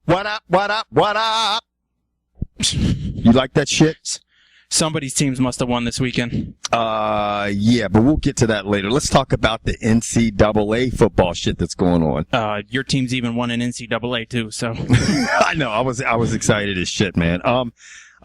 What up? What up? What up? You like that shit? Somebody's teams must have won this weekend. Yeah, but we'll get to that later. Let's talk about the NCAA football shit that's going on. Your team's even won an NCAA too, so. I know. I was excited as shit, man. I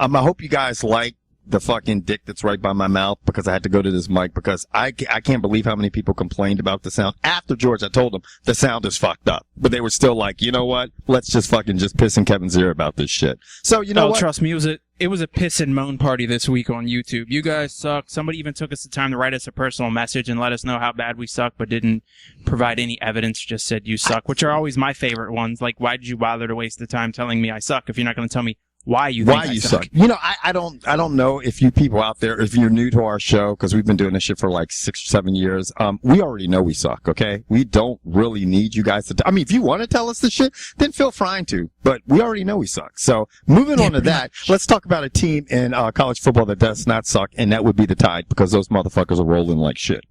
hope you guys like the fucking dick that's right by my mouth because I had to go to this mic because I can't believe how many people complained about the sound. After George, I told them the sound is fucked up, but they were still like, you know what? Let's just fucking just piss in Kevin's ear about this shit. So you know what? Trust me, it was a piss and moan party this week on YouTube. You guys suck. Somebody even took us the time to write us a personal message and let us know how bad we suck, but didn't provide any evidence. Just said you suck, which are always my favorite ones. Like, why did you bother to waste the time telling me I suck if you're not going to tell me why you suck? You know, I don't know if you people out there, if you're new to our show, because we've been doing this shit for like 6 or 7 years, we already know we suck, okay? We don't really need you guys to, I mean, if you want to tell us this shit, then feel free to, but we already know we suck. So, moving on to that, let's talk about a team in college football that does not suck, and that would be the Tide, because those motherfuckers are rolling like shit.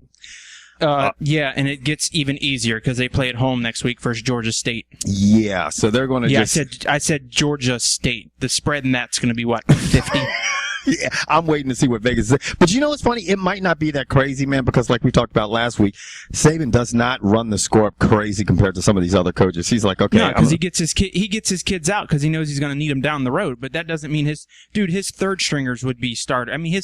Yeah, and it gets even easier because they play at home next week versus Georgia State. Yeah, so they're going to I said Georgia State. The spread in that's going to be, what, 50? Yeah, I'm waiting to see what Vegas is. But you know what's funny? It might not be that crazy, man, because like we talked about last week, Saban does not run the score up crazy compared to some of these other coaches. He's like, okay. No, because he gets his kids out because he knows he's going to need them down the road. But that doesn't mean his third stringers would be started. I mean,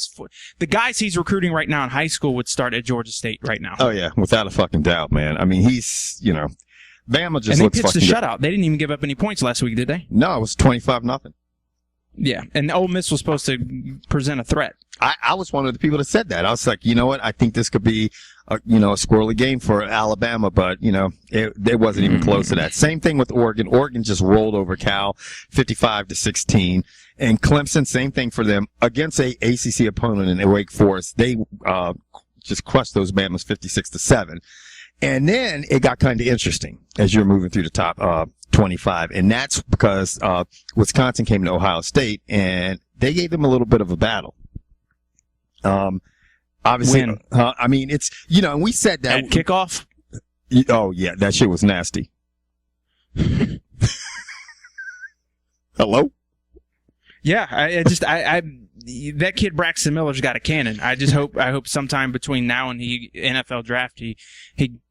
the guys he's recruiting right now in high school would start at Georgia State right now. Oh, yeah, without a fucking doubt, man. I mean, he's, you know, Bama just and looks they pitched fucking the good. shutout. They didn't even give up any points last week, did they? No, it was 25-0. Yeah, and Ole Miss was supposed to present a threat. I was one of the people that said that. I was like, you know what? I think this could be, a squirrely game for Alabama, but, it wasn't even close to that. Same thing with Oregon. Oregon just rolled over Cal 55-16. And Clemson, same thing for them. Against a ACC opponent in Wake Forest, they just crushed those Bamas 56-7. And then it got kind of interesting as you're moving through the top 25. And that's because Wisconsin came to Ohio State, and they gave them a little bit of a battle. Obviously, I mean, it's, and we said that. At kickoff? Oh, yeah, that shit was nasty. Hello? Yeah, that kid Braxton Miller's got a cannon. I hope sometime between now and the NFL draft, he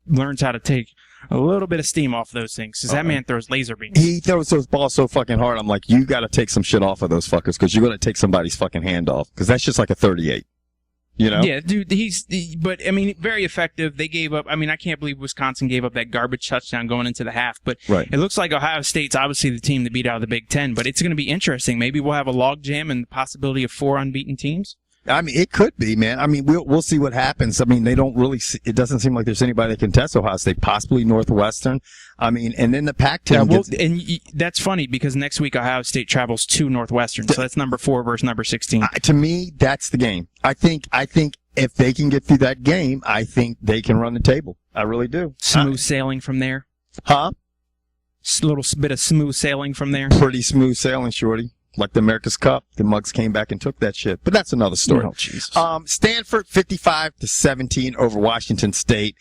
learns how to take a little bit of steam off those things, because that man throws laser beams. He throws those balls so fucking hard. I'm like, you got to take some shit off of those fuckers, because you're going to take somebody's fucking hand off, because that's just like a 38. Yeah, dude, but I mean, very effective. They gave up, I mean, I can't believe Wisconsin gave up that garbage touchdown going into the half, but right. It looks like Ohio State's obviously the team to beat out of the Big Ten, but it's going to be interesting. Maybe we'll have a log jam and the possibility of 4 unbeaten teams. I mean, it could be, man. I mean, we'll see what happens. I mean, they don't really it doesn't seem like there's anybody that can test Ohio State, possibly Northwestern. I mean, and then the Pac-10 and that's funny because next week Ohio State travels to Northwestern, so that's number 4 versus number 16. To me, that's the game. I think if they can get through that game, I think they can run the table. I really do. Smooth sailing from there. Huh? A little bit of smooth sailing from there. Pretty smooth sailing, shorty. Like the America's Cup, the Mugs came back and took that shit. But that's another story. Oh, Jesus. Stanford 55-17 over Washington State.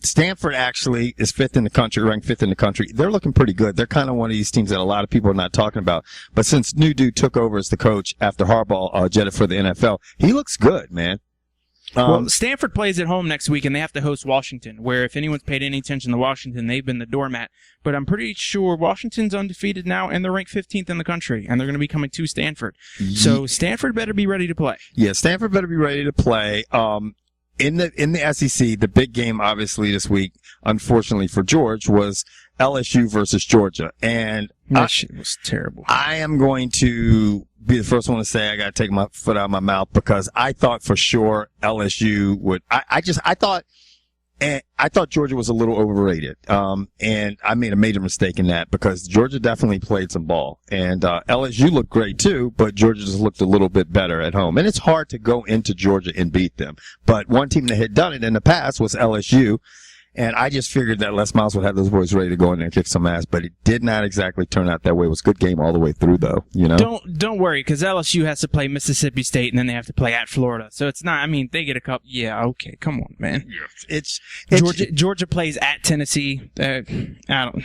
Stanford actually is ranked 5th in the country. They're looking pretty good. They're kind of one of these teams that a lot of people are not talking about. But since new dude took over as the coach after Harbaugh jetted for the NFL, he looks good, man. Well, Stanford plays at home next week, and they have to host Washington, where if anyone's paid any attention to Washington, they've been the doormat. But I'm pretty sure Washington's undefeated now, and they're ranked 15th in the country, and they're going to be coming to Stanford. So Stanford better be ready to play. Yeah, Stanford better be ready to play. In the SEC, the big game, obviously, this week, unfortunately for George, was LSU versus Georgia. And that shit was terrible. I am going to be the first one to say I got to take my foot out of my mouth because I thought for sure LSU would. I thought Georgia was a little overrated. And I made a major mistake in that because Georgia definitely played some ball. And LSU looked great too, but Georgia just looked a little bit better at home. And it's hard to go into Georgia and beat them. But one team that had done it in the past was LSU. And I just figured that Les Miles would have those boys ready to go in there and kick some ass, but it did not exactly turn out that way. It was a good game all the way through, though. Don't worry, because LSU has to play Mississippi State, and then they have to play at Florida. So it's not. I mean, they get a couple. Yeah, okay, come on, man. It's Georgia plays at Tennessee. I don't.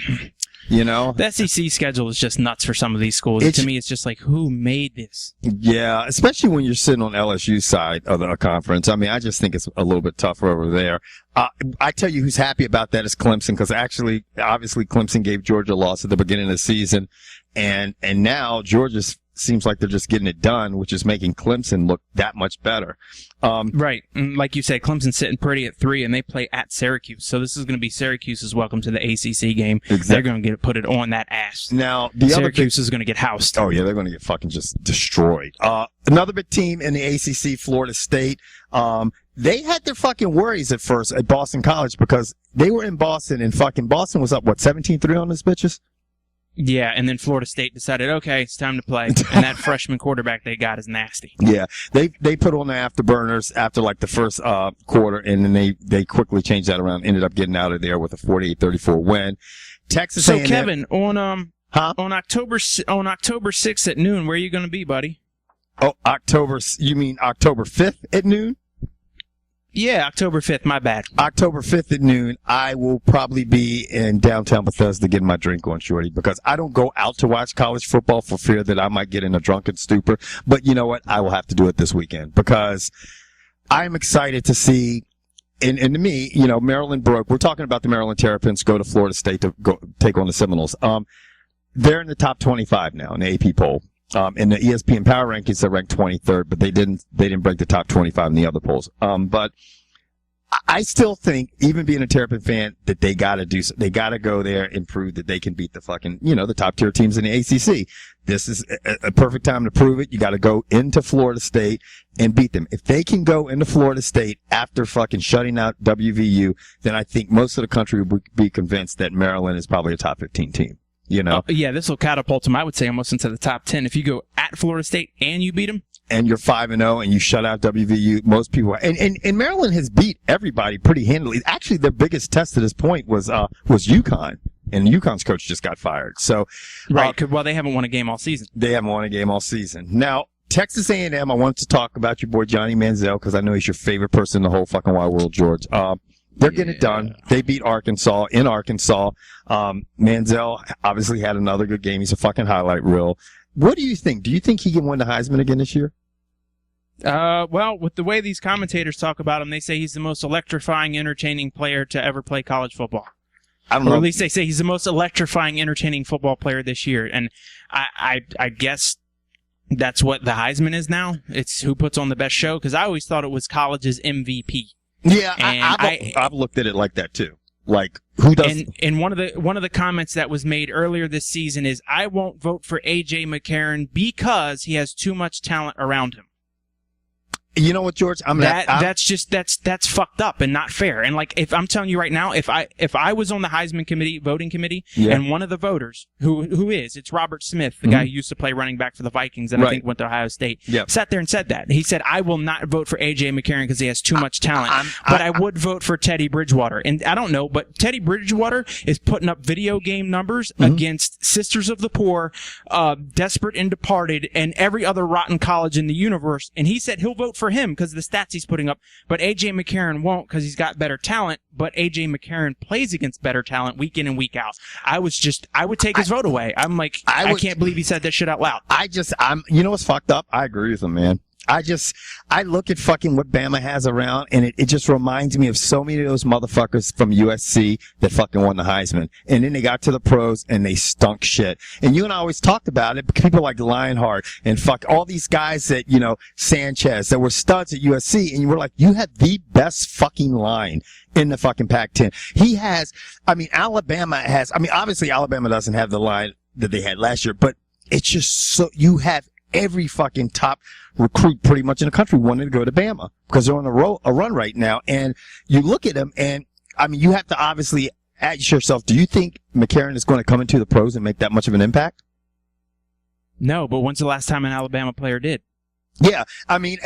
You know, the SEC schedule is just nuts for some of these schools. To me, it's just like, who made this? Yeah, especially when you're sitting on LSU's side of the conference. I mean, I just think it's a little bit tougher over there. I tell you who's happy about that is Clemson, because obviously Clemson gave Georgia a loss at the beginning of the season, and now Georgia's seems like they're just getting it done, which is making Clemson look that much better. Right. And like you say, Clemson's sitting pretty at 3, and they play at Syracuse. So this is going to be Syracuse's welcome to the ACC game. Exactly. They're going to put it on that ass. Now, Syracuse is going to get housed. Oh, yeah, they're going to get fucking just destroyed. Another big team in the ACC, Florida State. They had their fucking worries at first at Boston College, because they were in Boston, and fucking Boston was up, 17-3 on those bitches? Yeah, and then Florida State decided, okay, it's time to play. And that freshman quarterback they got is nasty. Yeah, they put on the afterburners after like the first quarter, and then they quickly changed that around. Ended up getting out of there with a 48-34 win. Texas So A&M, Kevin, on October 6th at noon, where are you going to be, buddy? Oh, you mean October 5th at noon? Yeah, October 5th, my bad. October 5th at noon, I will probably be in downtown Bethesda getting my drink on, shorty, because I don't go out to watch college football for fear that I might get in a drunken stupor. But you know what? I will have to do it this weekend, because I'm excited to see, and to me, you know, Maryland broke. We're talking about the Maryland Terrapins go to Florida State to go take on the Seminoles. They're in the top 25 now in the AP poll. In the ESPN Power Rankings, they're ranked 23rd, but they didn't break the top 25 in the other polls. But I still think, even being a Terrapin fan, that they gotta go there and prove that they can beat the fucking, you know, the top tier teams in the ACC. This is a perfect time to prove it. You gotta go into Florida State and beat them. If they can go into Florida State after fucking shutting out WVU, then I think most of the country would be convinced that Maryland is probably a top 15 team. You know? Yeah, this will catapult them, I would say, almost into the top 10. If you go at Florida State and you beat them. And you're 5-0 and you shut out WVU, most people, and Maryland has beat everybody pretty handily. Actually, their biggest test to this point was UConn, and UConn's coach just got fired. So, right. Well, they haven't won a game all season. They haven't won a game all season. Now, Texas A&M, I wanted to talk about your boy Johnny Manziel, because I know he's your favorite person in the whole fucking wide world, George. They're getting it done. They beat Arkansas in Arkansas. Manziel obviously had another good game. He's a fucking highlight reel. What do you think? Do you think he can win the Heisman again this year? Well, with the way these commentators talk about him, they say he's the most electrifying, entertaining player to ever play college football. I don't know. Or at least they say he's the most electrifying, entertaining football player this year. And I guess that's what the Heisman is now. It's who puts on the best show, because I always thought it was college's MVP. Yeah, I've looked at it like that too. Like, who does? And one of the comments that was made earlier this season is, I won't vote for A.J. McCarron because he has too much talent around him. You know what, George? That's fucked up and not fair. And like, if I'm telling you right now, if I was on the Heisman voting committee, and one of the voters who is, it's Robert Smith, the guy who used to play running back for the Vikings and I think went to Ohio State, sat there and said that. He said, I will not vote for A.J. McCarron because he has too much talent, but I would vote for Teddy Bridgewater. And I don't know, but Teddy Bridgewater is putting up video game numbers against Sisters of the Poor, Desperate and Departed, and every other rotten college in the universe. And he said he'll vote for him because of the stats he's putting up, but A.J. McCarron won't because he's got better talent, but A.J. McCarron plays against better talent week in and week out. I would take his vote away. I'm like, I can't believe he said that shit out loud. You know what's fucked up? I agree with him, man. I look at fucking what Bama has around, and it just reminds me of so many of those motherfuckers from USC that fucking won the Heisman. And then they got to the pros, and they stunk shit. And you and I always talked about it, people like Lionheart and fuck all these guys that, you know, Sanchez, that were studs at USC, and you were like, you have the best fucking line in the fucking Pac-10. Alabama has, obviously Alabama doesn't have the line that they had last year, but it's just so, you have every fucking top recruit pretty much in the country wanted to go to Bama because they're on a run right now. And you look at them, and you have to obviously ask yourself, do you think McCarron is going to come into the pros and make that much of an impact? No, but when's the last time an Alabama player did? Yeah, and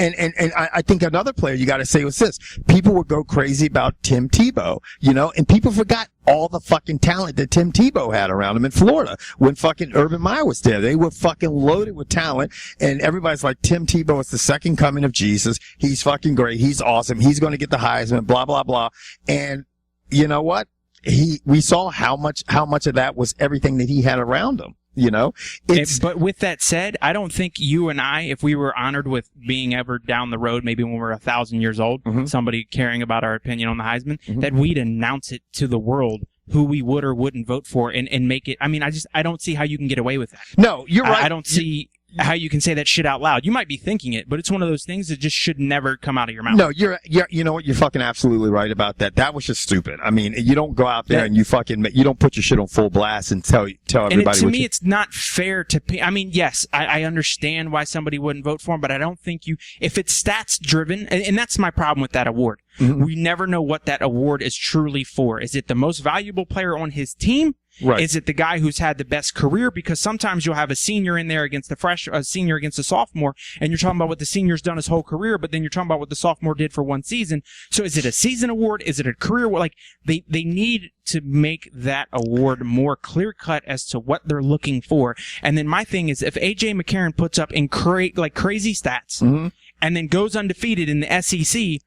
I think another player you got to say was this. People would go crazy about Tim Tebow, you know, and people forgot all the fucking talent that Tim Tebow had around him in Florida when fucking Urban Meyer was there. They were fucking loaded with talent, and everybody's like, Tim Tebow is the second coming of Jesus. He's fucking great. He's awesome. He's going to get the Heisman, blah, blah, blah. And you know what? we saw how much of that was everything that he had around him. You know, but with that said, I don't think you and I, if we were honored with being ever down the road, maybe when we're 1,000 years old, somebody caring about our opinion on the Heisman, that we'd announce it to the world who we would or wouldn't vote for and make it. I mean, I don't see how you can get away with that. No, you're right. I don't see how you can say that shit out loud. You might be thinking it, but it's one of those things that just should never come out of your mouth. No, you know what? You're fucking absolutely right about that. That was just stupid. I mean, you don't go out there and you don't put your shit on full blast and tell everybody. And to me, it's not fair to pay. I mean, yes, I understand why somebody wouldn't vote for him, but I don't think if it's stats driven, and that's my problem with that award. We never know what that award is truly for. Is it the most valuable player on his team? Right. Is it the guy who's had the best career? Because sometimes you'll have a senior in there against a senior against a sophomore, and you're talking about what the senior's done his whole career, but then you're talking about what the sophomore did for one season. So is it a season award? Is it a career award? Like, they need to make that award more clear-cut as to what they're looking for. And then my thing is, if A.J. McCarron puts up crazy stats and then goes undefeated in the SEC,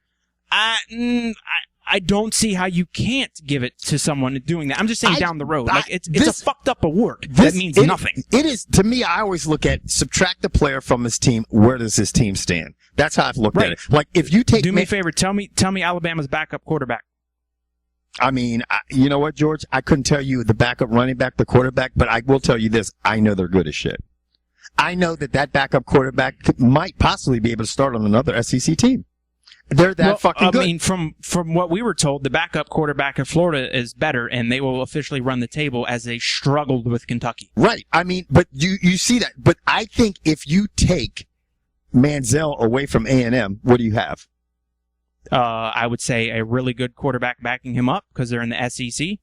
I don't see how you can't give it to someone doing that. I'm just saying down the road. It's a fucked up award. That means nothing. It is, to me, I always look at subtract the player from his team. Where does his team stand? That's how I've looked at it. Like, if you take... Do me a favor. Tell me Alabama's backup quarterback. I mean, you know what, George? I couldn't tell you the backup running back, the quarterback, but I will tell you this. I know they're good as shit. I know that backup quarterback might possibly be able to start on another SEC team. They're fucking good. I mean, from what we were told, the backup quarterback in Florida is better, and they will officially run the table as they struggled with Kentucky. Right. I mean, but you see that. But I think if you take Manziel away from A&M, what do you have? I would say a really good quarterback backing him up because they're in the SEC.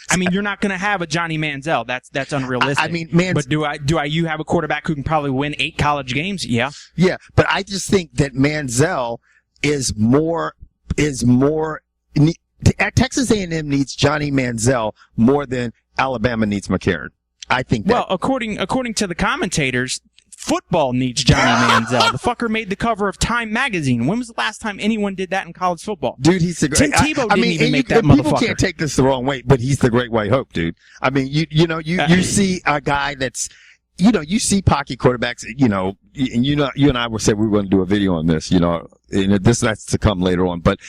I mean, you're not going to have a Johnny Manziel. That's unrealistic. I mean, but you have a quarterback who can probably win 8 college games? Yeah. Yeah, but I just think that Manziel is more Texas A&M needs Johnny Manziel more than Alabama needs McCarron. I think that. Well, according to the commentators, football needs Johnny Manziel. The fucker made the cover of Time magazine. When was the last time anyone did that in college football? Dude, he's the great. Tim Tebow didn't even make that motherfucker. People can't take this the wrong way, but he's the great white hope, dude. I mean, you see a guy that's, you see pocket quarterbacks, and you and I were said we were going to do a video on this, and that's to come later on, but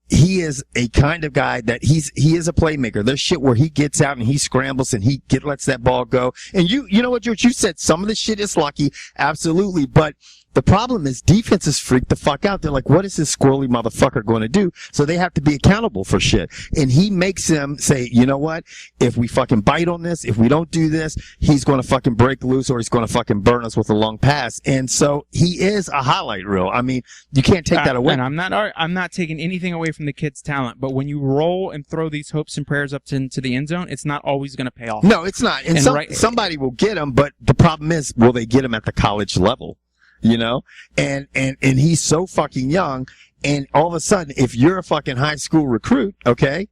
he is a kind of guy that he is a playmaker. There's shit where he gets out and he scrambles and he lets that ball go. And you know what, George, you said some of the shit is lucky. Absolutely. But the problem is defenses freak the fuck out. They're like, what is this squirrely motherfucker going to do? So they have to be accountable for shit. And he makes them say, you know what? If we fucking bite on this, if we don't do this, he's going to fucking break loose or he's going to fucking burn us with a long pass. And so he is a highlight reel. I mean, you can't take that away. And I'm not taking anything away from the kid's talent, but when you roll and throw these hopes and prayers up into the end zone, it's not always going to pay off. No, it's not. And somebody will get him, but the problem is, will they get him at the college level? And he's so fucking young, and all of a sudden, if you're a fucking high school recruit, okay,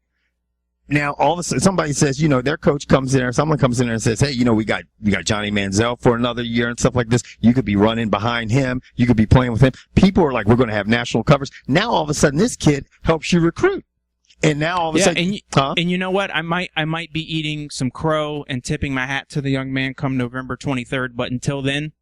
now all of a sudden somebody says, their coach comes in there, someone comes in there and says, hey, we got Johnny Manziel for another year and stuff like this. You could be running behind him. You could be playing with him. People are like, we're going to have national coverage. Now all of a sudden, this kid helps you recruit. And now all of a sudden, and you know what? I might be eating some crow and tipping my hat to the young man come November 23rd, but until then,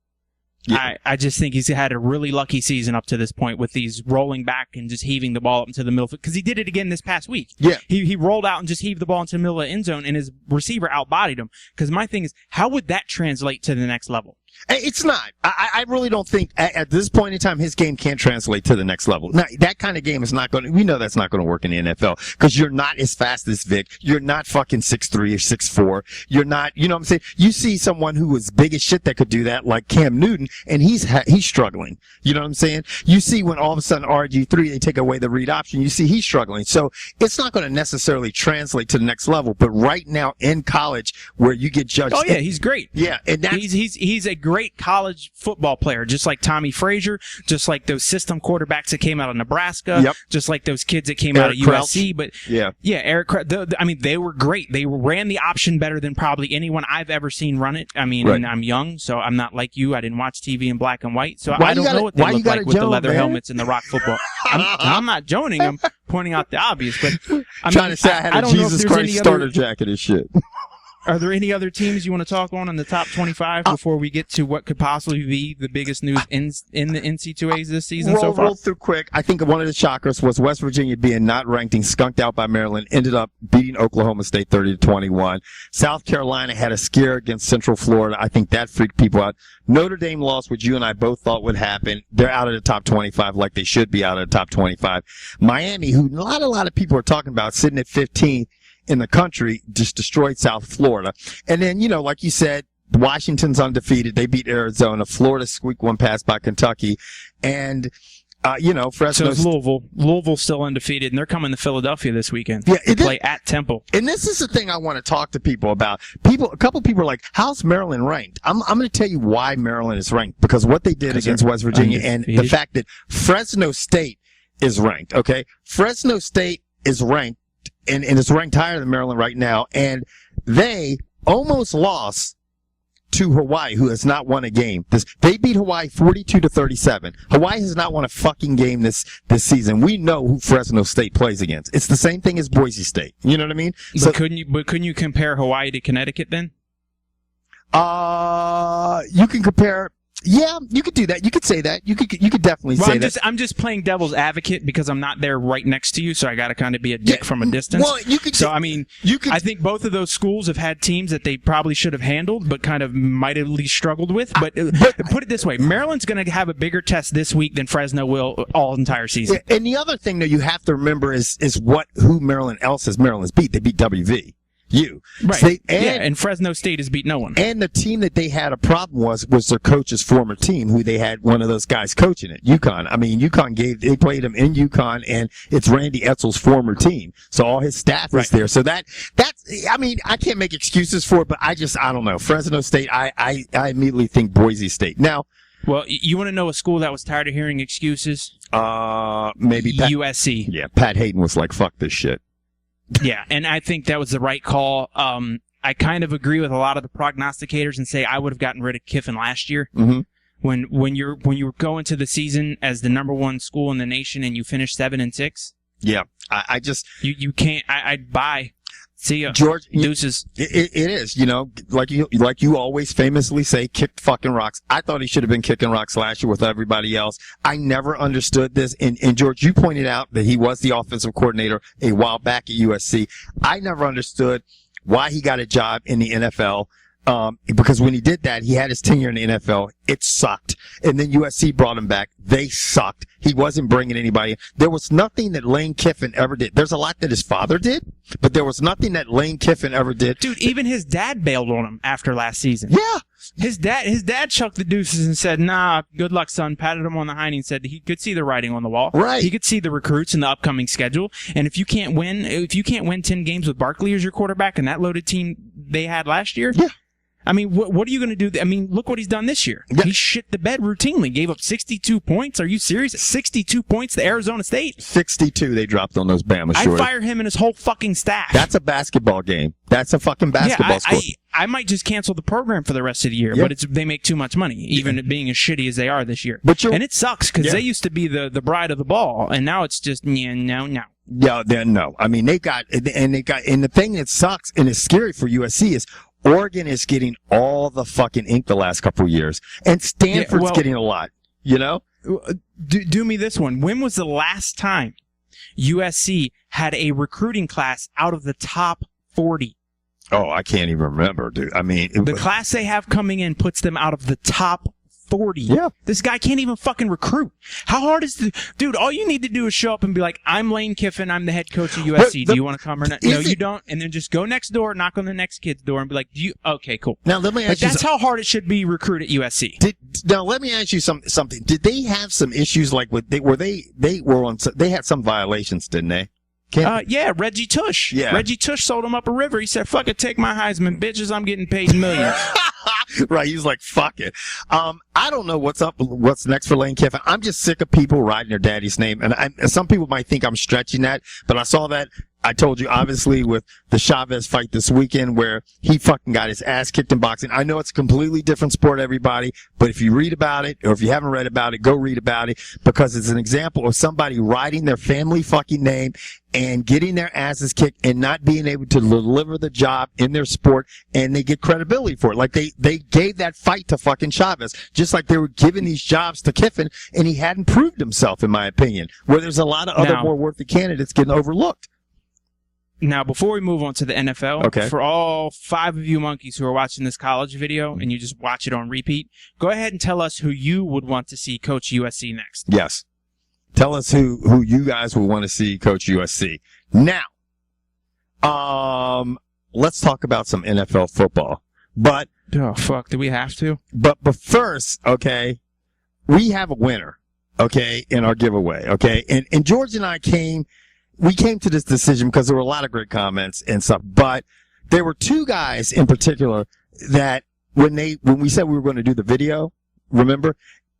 yeah. I just think he's had a really lucky season up to this point with these rolling back and just heaving the ball up into the middle, because he did it again this past week. Yeah. He rolled out and just heaved the ball into the middle of the end zone, and his receiver outbodied him. Because my thing is, how would that translate to the next level? It's not. I really don't think at this point in time his game can't translate to the next level. Now, that kind of game is not going to, we know that's not going to work in the NFL because you're not as fast as Vic. You're not fucking 6'3" or 6'4". You're not, you know what I'm saying? You see someone who was big as shit that could do that, like Cam Newton, and he's struggling. You know what I'm saying? You see when all of a sudden RG3, they take away the read option, you see he's struggling. So it's not going to necessarily translate to the next level, but right now in college where you get judged. Oh yeah, he's great. Yeah. And he's a great college football player, just like Tommy Frazier, just like those system quarterbacks that came out of Nebraska, yep. Just like those kids that came out of USC. But Eric, I mean, they were great. They ran the option better than probably anyone I've ever seen run it. I mean, right. And I'm young, so I'm not like you. I didn't watch TV in black and white, so I don't know what they look like with the leather helmets and the rock football. I'm not joning them, pointing out the obvious, but I trying to say I had a don't know if Jesus there's Christ any starter other, jacket and shit. Are there any other teams you want to talk on in the top 25 before we get to what could possibly be the biggest news in the NC2As this season so far? Roll through quick. I think one of the shockers was West Virginia being not ranked and skunked out by Maryland, ended up beating Oklahoma State 30-21. South Carolina had a scare against Central Florida. I think that freaked people out. Notre Dame lost, which you and I both thought would happen. They're out of the top 25 like they should be out of the top 25. Miami, who a lot of people are talking about, sitting at 15th in the country, just destroyed South Florida. And then, like you said, Washington's undefeated. They beat Arizona. Florida squeaked one past by Kentucky. And, Fresno. So it's Louisville. Louisville's still undefeated, and they're coming to Philadelphia this weekend. Yeah, to play at Temple. And this is the thing I want to talk to people about. A couple people are like, how's Maryland ranked? I'm going to tell you why Maryland is ranked. Because what they did against West Virginia and the fact that Fresno State is ranked, okay? Fresno State is ranked. And it's ranked higher than Maryland right now. And they almost lost to Hawaii, who has not won a game. They beat Hawaii 42-37. Hawaii has not won a fucking game this season. We know who Fresno State plays against. It's the same thing as Boise State. You know what I mean? So, couldn't you compare Hawaii to Connecticut then? You can compare. Yeah, you could do that. You could say that. You could definitely say that. I'm just playing devil's advocate because I'm not there right next to you, so I got to kind of be a dick from a distance. Well, you could. So I mean, I think both of those schools have had teams that they probably should have handled, but kind of mightily struggled with. But put it this way: Maryland's going to have a bigger test this week than Fresno will all entire season. Yeah, and the other thing that you have to remember is who Maryland's beat. They beat WV. Right. And Fresno State has beat no one. And the team that they had a problem was their coach's former team, who they had one of those guys coaching it, UConn. I mean, they played him in UConn, and it's Randy Etzel's former team. So all his staff is there. So that's, I mean, I can't make excuses for it, but I don't know. Fresno State, I immediately think Boise State. Now, well, you want to know a school that was tired of hearing excuses? Maybe USC. Yeah, Pat Hayden was like, fuck this shit. Yeah, and I think that was the right call. I kind of agree with a lot of the prognosticators and say I would have gotten rid of Kiffin last year. Mm-hmm. When you go into the season as the number one school in the nation and you finish 7-6. Yeah, I just you can't. I'd buy. See ya, George. Deuces. It is, like you always famously say, kick fucking rocks. I thought he should have been kicking rocks last year with everybody else. I never understood this. And George, you pointed out that he was the offensive coordinator a while back at USC. I never understood why he got a job in the NFL. Because when he did that, he had his tenure in the NFL. It sucked. And then USC brought him back. They sucked. He wasn't bringing anybody in. There was nothing that Lane Kiffin ever did. There's a lot that his father did, but there was nothing that Lane Kiffin ever did. Dude, even his dad bailed on him after last season. Yeah. His dad chucked the deuces and said, nah, good luck, son. Patted him on the hiney and said he could see the writing on the wall. Right. He could see the recruits in the upcoming schedule. And if you can't win 10 games with Barkley as your quarterback and that loaded team they had last year. Yeah. I mean, what are you going to do? I mean, look what he's done this year. Yeah. He shit the bed routinely. Gave up 62 points. Are you serious? 62 points to Arizona State. 62 they dropped on those Bama shorties. I'd fire him and his whole fucking staff. That's a basketball game. That's a fucking basketball score. I might just cancel the program for the rest of the year, but they make too much money, even being as shitty as they are this year. And it sucks because they used to be the bride of the ball, and now it's just, no. Yeah, then no. I mean, and the thing that sucks and is scary for USC is Oregon is getting all the fucking ink the last couple of years, and Stanford's getting a lot. Do me this one. When was the last time USC had a recruiting class out of the top 40? Oh, I can't even remember, dude. I mean, the class they have coming in puts them out of the top 40. Yeah. This guy can't even fucking recruit. How hard is dude, all you need to do is show up and be like, I'm Lane Kiffin, I'm the head coach of USC. Do you want to come or not? No, you don't. And then just go next door, knock on the next kid's door and be like, okay, cool. Now let me ask you that's how hard it should be recruit at USC. Now let me ask you something. Did they have some issues like they had some violations, didn't they? Yeah, Reggie Tush. Yeah. Reggie Tush sold him up a river. He said, fuck it, take my Heisman, bitches, I'm getting paid millions. Right, he's like, fuck it. I don't know what's next for Lane Kiffin. I'm just sick of people riding their daddy's name. And some people might think I'm stretching that, but I saw that. I told you, obviously, with the Chavez fight this weekend where he fucking got his ass kicked in boxing. I know it's a completely different sport, everybody, but if you read about it, or if you haven't read about it, go read about it, because it's an example of somebody writing their family fucking name and getting their asses kicked and not being able to deliver the job in their sport, and they get credibility for it. Like they gave that fight to fucking Chavez, just like they were giving these jobs to Kiffin, and he hadn't proved himself, in my opinion, where there's a lot of other more worthy candidates getting overlooked. Now, before we move on to the NFL, okay, for all 5 of you monkeys who are watching this college video and you just watch it on repeat, go ahead and tell us who you would want to see coach USC next. Yes. Tell us who you guys would want to see coach USC. Now, let's talk about some NFL football. But oh fuck, do we have to? But first, okay, we have a winner, okay, in our giveaway, okay? And George and I came to this decision because there were a lot of great comments and stuff, but there were 2 guys in particular that when we said we were going to do the video, remember?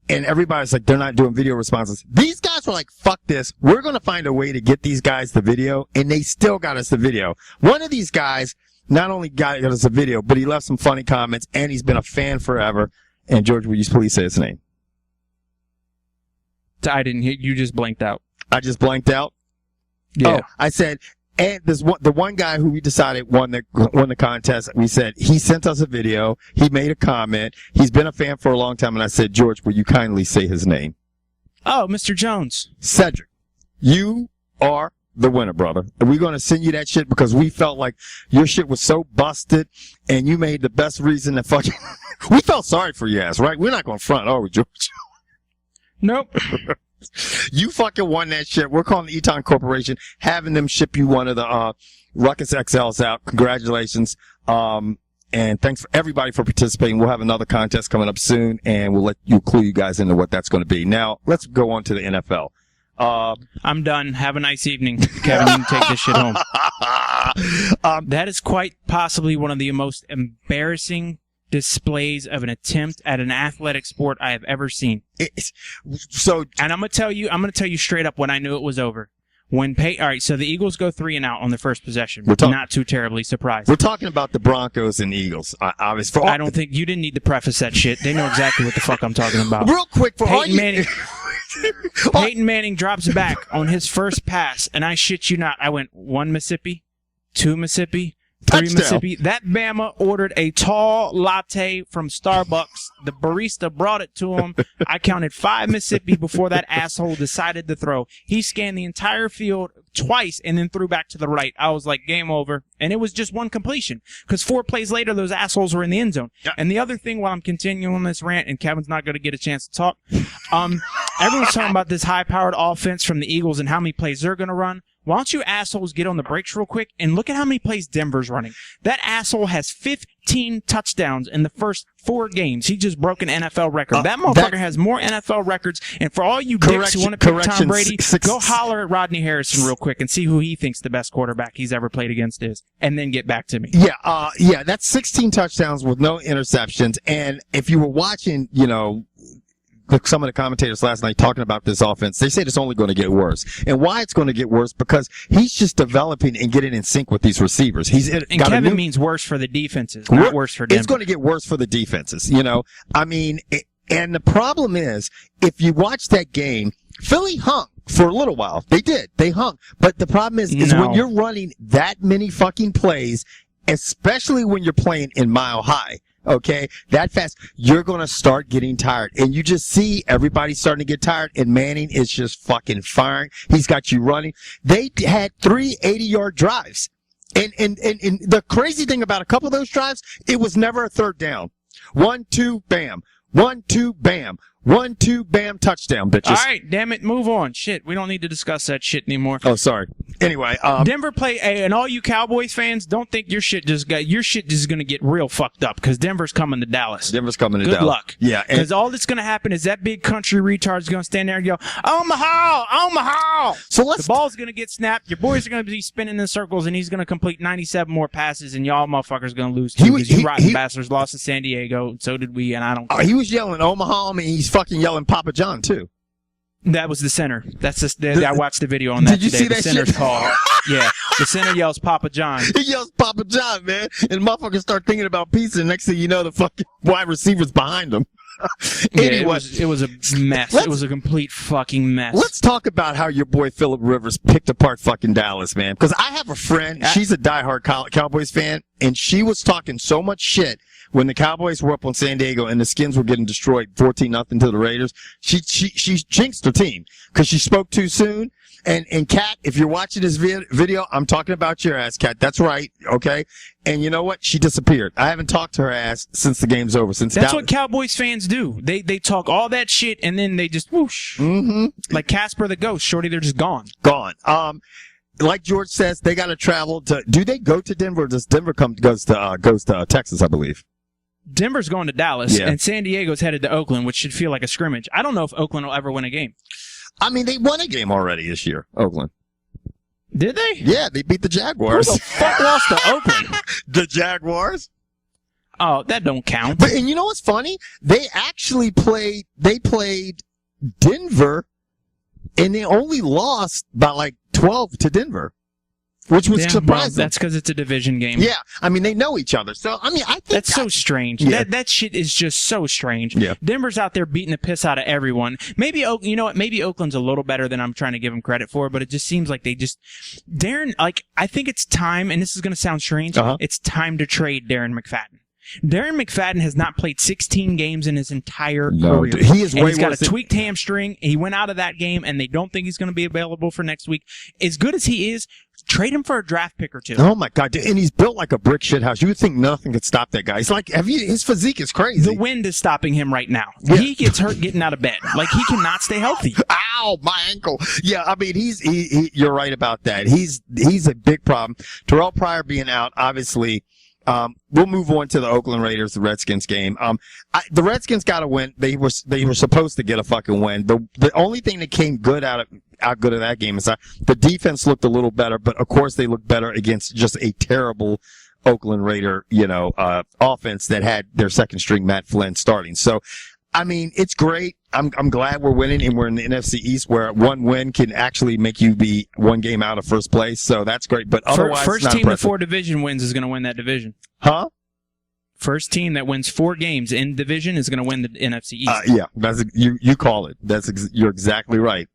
And everybody's like, they're not doing video responses. These guys were like, fuck this. We're going to find a way to get these guys the video. And they still got us the video. One of these guys not only got us a video, but he left some funny comments, and he's been a fan forever. And George, will you please say his name? I didn't hear. You just blanked out. I just blanked out? Yeah. Oh, I said, and the one guy who we decided won the contest, we said, he sent us a video, he made a comment, he's been a fan for a long time, and I said, George, will you kindly say his name? Oh, Mr. Jones. Cedric, you are the winner, brother. And we're going to send you that shit because we felt like your shit was so busted, and you made the best reason to fucking... We felt sorry for your ass, right? We're not going to front, are we, George? Nope. You fucking won that shit. We're calling the Eton Corporation, having them ship you one of the Ruckus XLs out. Congratulations. And thanks for everybody for participating. We'll have another contest coming up soon, and we'll let you clue you guys into what that's going to be. Now, let's go on to the NFL. I'm done. Have a nice evening. Kevin, you can take this shit home. That is quite possibly one of the most embarrassing displays of an attempt at an athletic sport I have ever seen. And I'm gonna tell you straight up when I knew it was over. All right, so the Eagles go 3-and-out on their first possession. Not too terribly surprised. We're talking about the Broncos and Eagles. Obviously, I don't think you didn't need to preface that shit. They know exactly what the fuck I'm talking about. Real quick, for Peyton Manning. Peyton Manning drops back on his first pass, and I shit you not, I went 1 Mississippi, 2 Mississippi, 3 Mississippi. That Bama ordered a tall latte from Starbucks. The barista brought it to him. I counted 5 Mississippi before that asshole decided to throw. He scanned the entire field twice and then threw back to the right. I was like, game over. And it was just 1 completion because 4 plays later, those assholes were in the end zone. Yeah. And the other thing, while I'm continuing this rant, and Kevin's not going to get a chance to talk, everyone's talking about this high-powered offense from the Eagles and how many plays they're going to run. Why don't you assholes get on the brakes real quick and look at how many plays Denver's running? That asshole has 15 touchdowns in the first 4 games. He just broke an NFL record. That motherfucker has more NFL records. And for all you dicks who want to pick Tom Brady, go holler at Rodney Harrison real quick and see who he thinks the best quarterback he's ever played against is, and then get back to me. Yeah, that's 16 touchdowns with no interceptions. And if you were watching, some of the commentators last night talking about this offense, they said it's only going to get worse. And why it's going to get worse? Because he's just developing and getting in sync with these receivers. Kevin means worse for the defenses, not worse for Denver. It's going to get worse for the defenses, I mean, and the problem is, if you watch that game, Philly hung for a little while. They did. They hung. But the problem is when you're running that many fucking plays, especially when you're playing in Mile High, okay, that fast, you're going to start getting tired. And you just see everybody starting to get tired, and Manning is just fucking firing. He's got you running. They had 3 80-yard drives. And the crazy thing about a couple of those drives, it was never a third down. 1, 2, bam. 1, 2, bam. 1, 2, bam, touchdown, bitches. All right, damn it, move on. Shit, we don't need to discuss that shit anymore. Oh, sorry. Anyway, Denver and all you Cowboys fans, don't think your shit just going to get real fucked up because Denver's coming to Dallas. Denver's coming to Good Dallas. Good luck. Yeah. Because all that's going to happen is that big country retard's going to stand there and go, Omaha, Omaha. So the ball's going to get snapped. Your boys are going to be spinning in circles, and he's going to complete 97 more passes, and y'all motherfuckers going to lose too because you rotten bastards lost to San Diego, and so did we, and I don't care. He was yelling Omaha, and he's fucking yelling Papa John, too. That was the center. I watched the video on that Did you today. see The that center's shit? call. Yeah. The center yells Papa John. He yells Papa John, man. And motherfuckers start thinking about pizza. And next thing you know, the fucking wide receiver's behind him. Anyway, it was a mess. It was a complete fucking mess. Let's talk about how your boy Phillip Rivers picked apart fucking Dallas, man. Because I have a friend, she's a diehard Cowboys fan, and she was talking so much shit when the Cowboys were up on San Diego and the Skins were getting destroyed 14-0 to the Raiders. She jinxed her team because she spoke too soon. And Kat, if you're watching this video, I'm talking about your ass, Kat. That's right, okay? And you know what? She disappeared. I haven't talked to her ass since the game's over. That's what Cowboys fans do. They talk all that shit and then they just whoosh. Mm-hmm. Like Casper the Ghost, shorty, they're just gone. Gone. Like George says, they got to travel to. Do they go to Denver? Or does Denver goes to Texas? I believe. Denver's going to Dallas, and San Diego's headed to Oakland, which should feel like a scrimmage. I don't know if Oakland will ever win a game. I mean, they won a game already this year, Oakland. Did they? Yeah, they beat the Jaguars. Who the fuck lost to Oakland? The Jaguars. Oh, that don't count. And you know what's funny? They actually played Denver, and they only lost by like 12 to Denver, which was surprising. Well, that's because it's a division game. Yeah, I mean, they know each other. So, I mean, I think that's so strange. Yeah. That shit is just so strange. Yeah. Denver's out there beating the piss out of everyone. Maybe, you know what? Maybe Oakland's a little better than I'm trying to give them credit for, but it just seems like Darren, like, I think it's time, and this is going to sound strange, it's time to trade Darren McFadden. Darren McFadden has not played 16 games in his entire career. Dude, he is way he's got worse a tweaked hamstring. He went out of that game, and they don't think he's going to be available for next week. As good as he is, trade him for a draft pick or two. Oh my God, dude. And he's built like a brick shit house. You would think nothing could stop that guy. He's like, his physique is crazy. The wind is stopping him right now. Yeah. He gets hurt getting out of bed. Like, he cannot stay healthy. Ow, my ankle. Yeah, I mean, you're right about that. He's a big problem. Terrell Pryor being out, obviously. We'll move on to the Oakland Raiders, the Redskins game. The Redskins got to win. They were supposed to get a fucking win. The only thing that came good out of that game is that the defense looked a little better, but of course they looked better against just a terrible Oakland Raider, offense that had their second string Matt Flynn starting. So, I mean, it's great. I'm glad we're winning, and we're in the NFC East where one win can actually make you be one game out of first place. So that's great. But otherwise, first not team impressive. to 4 division wins is going to win that division. Huh? First team that wins 4 games in division is going to win the NFC East. Yeah, that's you call it. You're exactly right.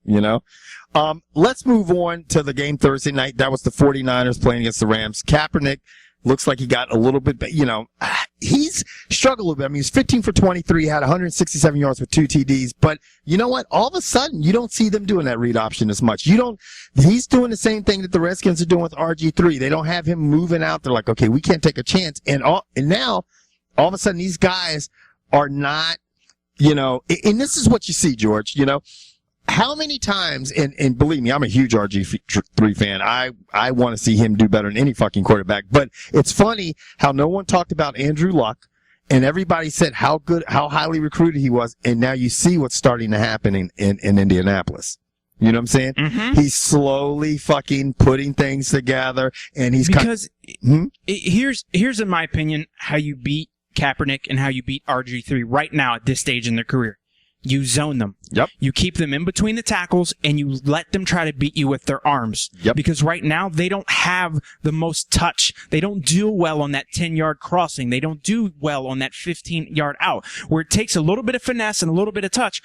Let's move on to the game Thursday night. That was the 49ers playing against the Rams. Kaepernick looks like he got a little bit, he's struggled a little bit. I mean, he's 15 for 23, had 167 yards with 2 TDs. But you know what? All of a sudden, you don't see them doing that read option as much. He's doing the same thing that the Redskins are doing with RG3. They don't have him moving out. They're like, okay, we can't take a chance. And now, all of a sudden, these guys are not, and this is what you see, George, how many times, and believe me, I'm a huge RG3 fan. I want to see him do better than any fucking quarterback. But it's funny how no one talked about Andrew Luck, and everybody said how highly recruited he was, and now you see what's starting to happen in Indianapolis. You know what I'm saying? Mm-hmm. He's slowly fucking putting things together, and he's here's in my opinion how you beat Kaepernick and how you beat RG3 right now at this stage in their career. You zone them. Yep. You keep them in between the tackles, and you let them try to beat you with their arms. Yep. Because right now, they don't have the most touch. They don't do well on that 10-yard crossing. They don't do well on that 15-yard out, where it takes a little bit of finesse and a little bit of touch.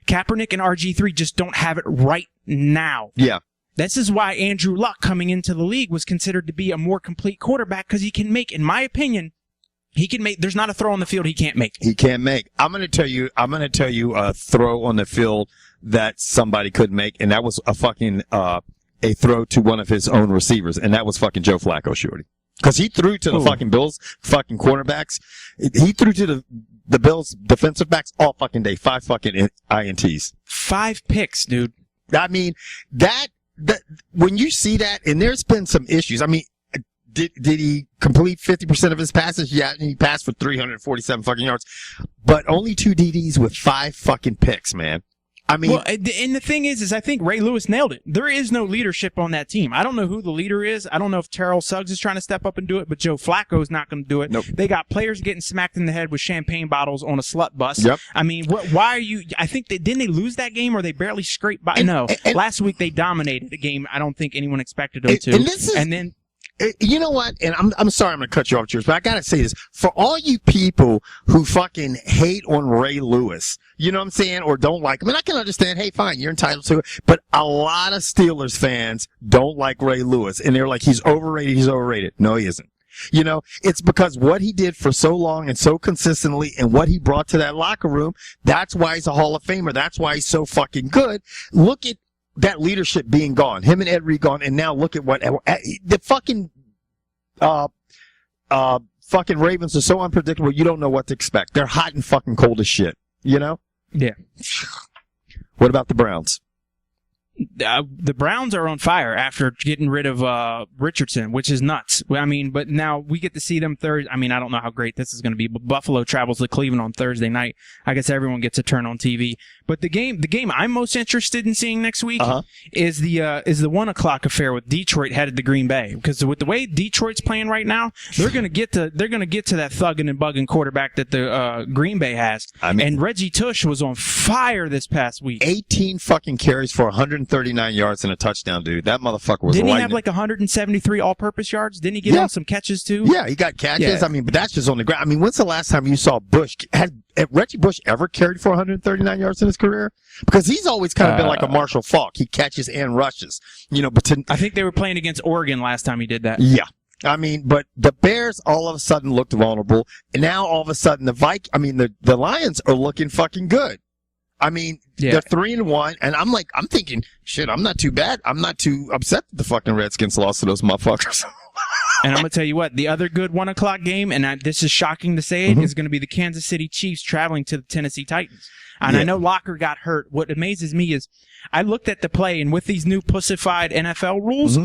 Kaepernick and RG3 just don't have it right now. Yeah. This is why Andrew Luck coming into the league was considered to be a more complete quarterback, because he can make, in my opinion, there's not a throw on the field he can't make. He can't make. I'm going to tell you a throw on the field that somebody couldn't make, and that was a fucking, a throw to one of his own receivers, and that was fucking Joe Flacco, shorty. Cause he threw to the fucking Bills, fucking cornerbacks. He threw to the Bills defensive backs all fucking day. 5 fucking INTs. 5 picks, dude. I mean, that, when you see that, and there's been some issues. I mean, Did he complete 50% of his passes? Yeah, and he passed for 347 fucking yards. But only 2 DDs with 5 fucking picks, man. I mean, well, and the thing is I think Ray Lewis nailed it. There is no leadership on that team. I don't know who the leader is. I don't know if Terrell Suggs is trying to step up and do it, but Joe Flacco is not going to do it. Nope. They got players getting smacked in the head with champagne bottles on a slut bus. Yep. I mean, why are you? I think didn't they lose that game or they barely scraped by? No, last week they dominated a game. I don't think anyone expected them to. And then. You know what? And I'm sorry I'm going to cut you off, George, but I got to say this. For all you people who fucking hate on Ray Lewis, you know what I'm saying, or don't like him, and I can understand, hey, fine, you're entitled to it, but a lot of Steelers fans don't like Ray Lewis, and they're like, he's overrated. No, he isn't. You know, it's because what he did for so long and so consistently and what he brought to that locker room, that's why he's a Hall of Famer. That's why he's so fucking good. Look at that leadership being gone, him and Ed Reed gone, and now look at what the fucking fucking Ravens are so unpredictable. You don't know what to expect. They're hot and fucking cold as shit. You know? Yeah. What about the Browns? The Browns are on fire after getting rid of Richardson, which is nuts. I mean, but now we get to see them Thursday. I mean, I don't know how great this is going to be, but Buffalo travels to Cleveland on Thursday night. I guess everyone gets a turn on TV. But the game I'm most interested in seeing next week is the 1:00 affair with Detroit headed to Green Bay, because with the way Detroit's playing right now, they're going to get to that thugging and bugging quarterback that the Green Bay has. I mean, and Reggie Tush was on fire this past week. 18 fucking carries for 139 yards and a touchdown, dude. That motherfucker was. Didn't he have like 173 all-purpose yards? Didn't he get on some catches too? Yeah, he got catches. Yeah. I mean, but that's just on the ground. I mean, when's the last time you saw Bush? Had Reggie Bush ever carried for 139 yards in his career? Because he's always kind of been like a Marshall Faulk. He catches and rushes. You know, but I think they were playing against Oregon last time he did that. Yeah. I mean, but the Bears all of a sudden looked vulnerable, and now all of a sudden the Lions are looking fucking good. I mean, they're 3-1, and I'm thinking, shit, I'm not too bad. I'm not too upset that the fucking Redskins lost to those motherfuckers. And I'm going to tell you what, the other good 1:00 game, and this is shocking to say it, is going to be the Kansas City Chiefs traveling to the Tennessee Titans. And I know Locker got hurt. What amazes me is I looked at the play, and with these new pussified NFL rules,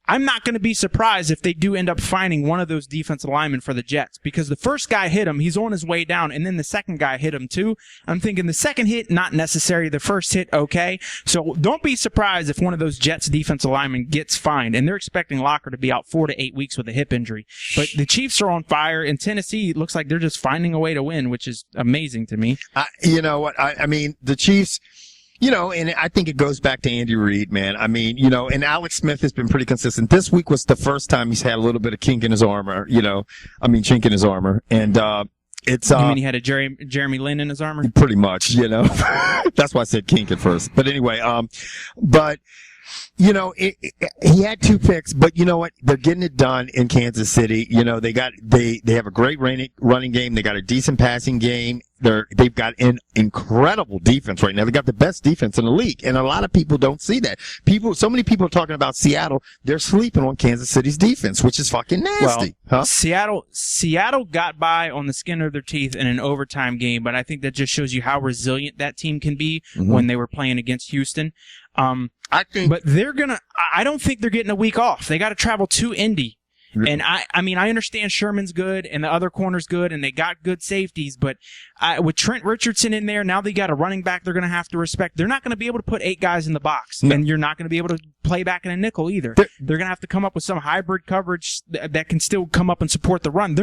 I'm not going to be surprised if they do end up finding one of those defensive linemen for the Jets, because the first guy hit him, he's on his way down, and then the second guy hit him too. I'm thinking the second hit, not necessary. The first hit, okay. So don't be surprised if one of those Jets defensive linemen gets fined, and they're expecting Locker to be out 4 to 8 weeks with a hip injury. But the Chiefs are on fire, and Tennessee, it looks like they're just finding a way to win, which is amazing to me. You know what? I mean, the Chiefs... You know, and I think it goes back to Andy Reid, man. I mean, you know, and Alex Smith has been pretty consistent. This week was the first time he's had a little bit of chink in his armor, chink in his armor. And it's you mean he had a Jeremy Lin in his armor? Pretty much, you know. That's why I said kink at first. But anyway, but you know, he had 2 picks, but you know what? They're getting it done in Kansas City. You know, they have a great running game. They got a decent passing game. They've got an incredible defense right now. They got the best defense in the league, and a lot of people don't see that. So many people are talking about Seattle. They're sleeping on Kansas City's defense, which is fucking nasty. Well, Seattle got by on the skin of their teeth in an overtime game, but I think that just shows you how resilient that team can be when they were playing against Houston. But I don't think they're getting a week off. They got to travel to Indy. And I mean, I understand Sherman's good and the other corner's good and they got good safeties, but with Trent Richardson in there, now they got a running back they're going to have to respect. They're not going to be able to put 8 guys in the box, and you're not going to be able to play back in a nickel either. They're going to have to come up with some hybrid coverage that can still come up and support the run.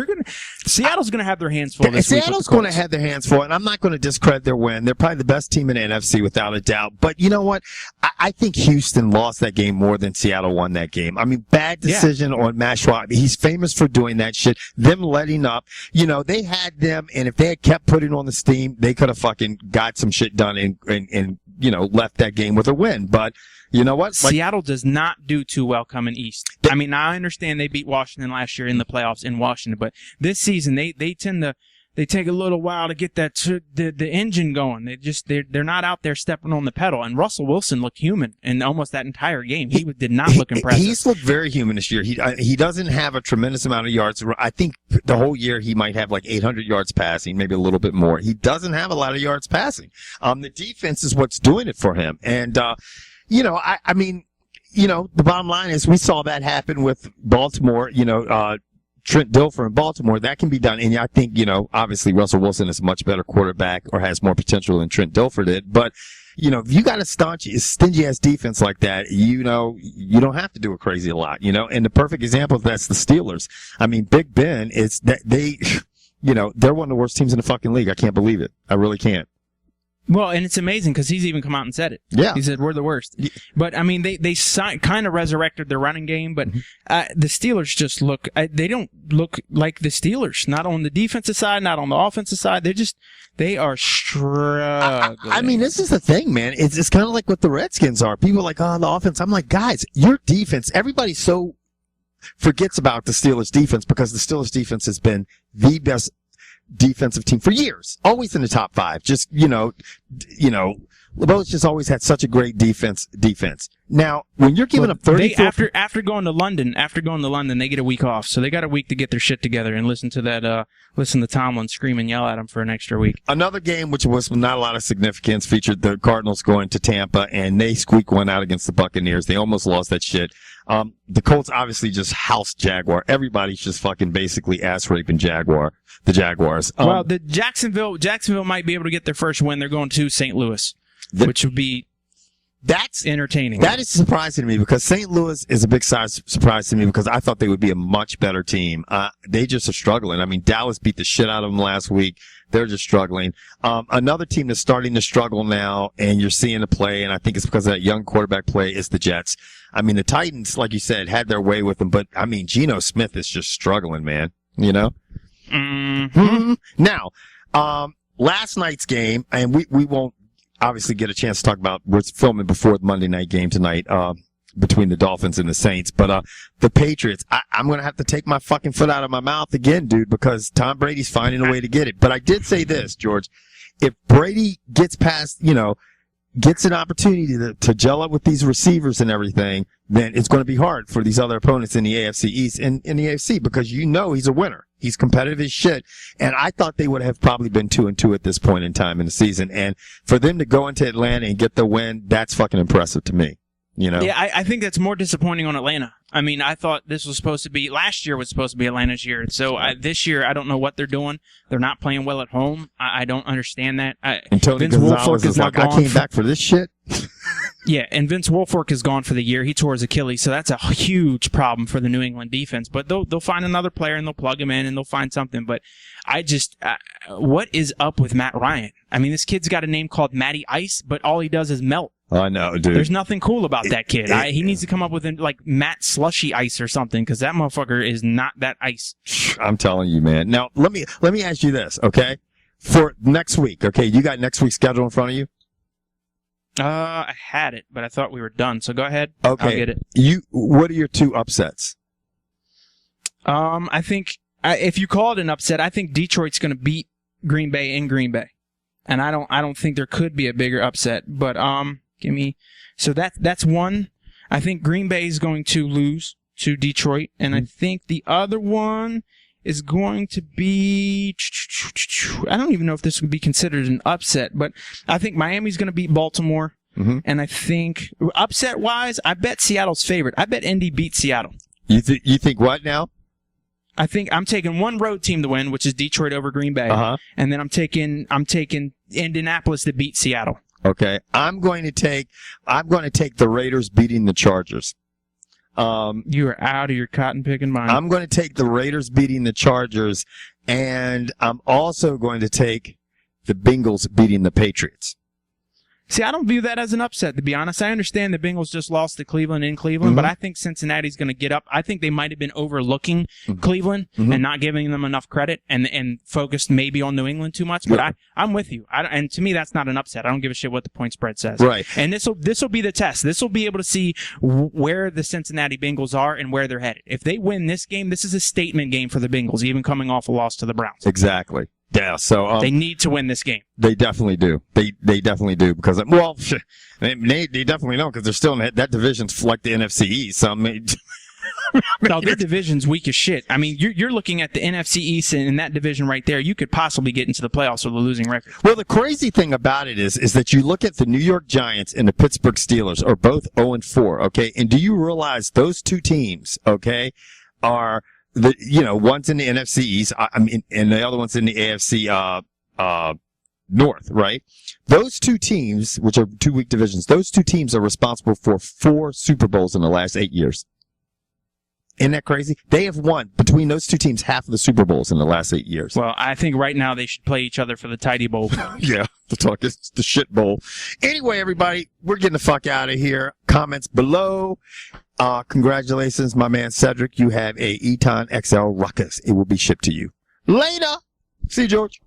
Seattle's going to have their hands full this week. Seattle's going to have their hands full, and I'm not going to discredit their win. They're probably the best team in the NFC without a doubt. But you know what? I think Houston lost that game more than Seattle won that game. I mean, bad decision on Matt Schwab. He's famous for doing that shit. Them letting up. You know, they had them, and if they had kept putting on the steam, they could have fucking got some shit done and you know, left that game with a win. But you know what? Seattle does not do too well coming east. I mean, I understand they beat Washington last year in the playoffs in Washington, but this season they tend to take a little while to get the engine going. They're not out there stepping on the pedal. And Russell Wilson looked human in almost that entire game. He did not look impressive. He's looked very human this year. He doesn't have a tremendous amount of yards. I think the whole year he might have like 800 yards passing, maybe a little bit more. He doesn't have a lot of yards passing. The defense is what's doing it for him. And you know, I mean, you know, the bottom line is we saw that happen with Baltimore. You know, Trent Dilfer in Baltimore, that can be done. And I think, you know, obviously Russell Wilson is a much better quarterback or has more potential than Trent Dilfer did. But, if you got a stingy ass defense like that, you don't have to do it crazy a lot, and the perfect example of that's the Steelers. I mean, Big Ben is that they're one of the worst teams in the fucking league. I can't believe it. I really can't. Well, and it's amazing because he's even come out and said it. Yeah. He said, we're the worst. Yeah. But, I mean, they kind of resurrected their running game, but the Steelers just they don't look like the Steelers. Not on the defensive side, not on the offensive side. They are struggling. I mean, this is the thing, man. It's kind of like what the Redskins are. People are like, oh, the offense. I'm like, guys, your defense, everybody so forgets about the Steelers defense because the Steelers defense has been the best defensive team for years, always in the top 5. Just LeBeau's just always had such a great defense. Now, when you're giving up 34 after going to London, they get a week off, so they got a week to get their shit together and listen to Tomlin scream and yell at them for an extra week. Another game which was not a lot of significance featured the Cardinals going to Tampa, and they squeak one out against the Buccaneers. They almost lost that shit. The Colts obviously just housed Jaguar. Everybody's just fucking basically ass raping the Jaguars. Well, the Jacksonville might be able to get their first win. They're going to St. Louis, which would be entertaining. That is surprising to me because St. Louis is a big surprise to me because I thought they would be a much better team. They just are struggling. I mean, Dallas beat the shit out of them last week. They're just struggling. Another team that's starting to struggle now, and you're seeing the play, and I think it's because of that young quarterback play, is the Jets. I mean, the Titans, like you said, had their way with them, but I mean, Geno Smith is just struggling, man. Mm-hmm. Now, last night's game, and we won't obviously get a chance to talk about, we're filming before the Monday night game tonight, between the Dolphins and the Saints, but the Patriots, I'm going to have to take my fucking foot out of my mouth again, dude, because Tom Brady's finding a way to get it. But I did say this, George, if Brady gets past, gets an opportunity to gel up with these receivers and everything, then it's going to be hard for these other opponents in the AFC East and in the AFC because he's a winner. He's competitive as shit. And I thought they would have probably been 2-2 at this point in time in the season. And for them to go into Atlanta and get the win, that's fucking impressive to me. Yeah, I think that's more disappointing on Atlanta. I mean, I thought last year was supposed to be Atlanta's year. So this year, I don't know what they're doing. They're not playing well at home. I don't understand that. And Tony Gonzalez is like, I came back for this shit. Yeah, and Vince Wilfork is gone for the year. He tore his Achilles, so that's a huge problem for the New England defense. But they'll find another player and they'll plug him in and they'll find something. But what is up with Matt Ryan? I mean, this kid's got a name called Matty Ice, but all he does is melt. I know, dude. There's nothing cool about that kid. He needs to come up with like Matt Slushy Ice or something because that motherfucker is not that ice. I'm telling you, man. Now let me ask you this, okay? For next week, okay? You got next week's schedule in front of you? I had it, but I thought we were done. So go ahead. Okay. I'll get it. What are your 2 upsets? I think if you call it an upset, I think Detroit's going to beat Green Bay in Green Bay, and I don't think there could be a bigger upset. But so that's one. I think Green Bay is going to lose to Detroit, and I think the other one is going to be, I don't even know if this would be considered an upset, but I think Miami's going to beat Baltimore. Mm-hmm. And I think upset-wise, I bet Seattle's favorite. I bet Indy beats Seattle. You think what now? I think I'm taking one road team to win, which is Detroit over Green Bay, and then I'm taking Indianapolis to beat Seattle. Okay, I'm going to take the Raiders beating the Chargers. You are out of your cotton picking mind. I'm going to take the Raiders beating the Chargers, and I'm also going to take the Bengals beating the Patriots. See, I don't view that as an upset, to be honest. I understand the Bengals just lost to Cleveland in Cleveland, but I think Cincinnati's going to get up. I think they might have been overlooking Cleveland and not giving them enough credit and focused maybe on New England too much. But I'm with you. And to me, that's not an upset. I don't give a shit what the point spread says. Right. And this will be the test. This will be able to see where the Cincinnati Bengals are and where they're headed. If they win this game, this is a statement game for the Bengals, even coming off a loss to the Browns. Exactly. Yeah, so they need to win this game. They definitely do. They definitely do because they definitely don't because they're still in that division's like the NFC East. So no, their division's weak as shit. I mean, you're looking at the NFC East and in that division right there, you could possibly get into the playoffs with a losing record. Well, the crazy thing about it is that you look at the New York Giants and the Pittsburgh Steelers are both 0-4. Okay, and do you realize those 2 teams, okay, are one's in the NFC East, and the other one's in the AFC North, right? Those two teams, which are 2 weak divisions, those two teams are responsible for 4 Super Bowls in the last 8 years. Isn't that crazy? They have won, between those two teams, half of the Super Bowls in the last 8 years. Well, I think right now they should play each other for the Tidy Bowl. Yeah, it's the shit bowl. Anyway, everybody, we're getting the fuck out of here. Comments below. Congratulations, my man Cedric. You have a Eton XL Ruckus. It will be shipped to you. Later. See you, George.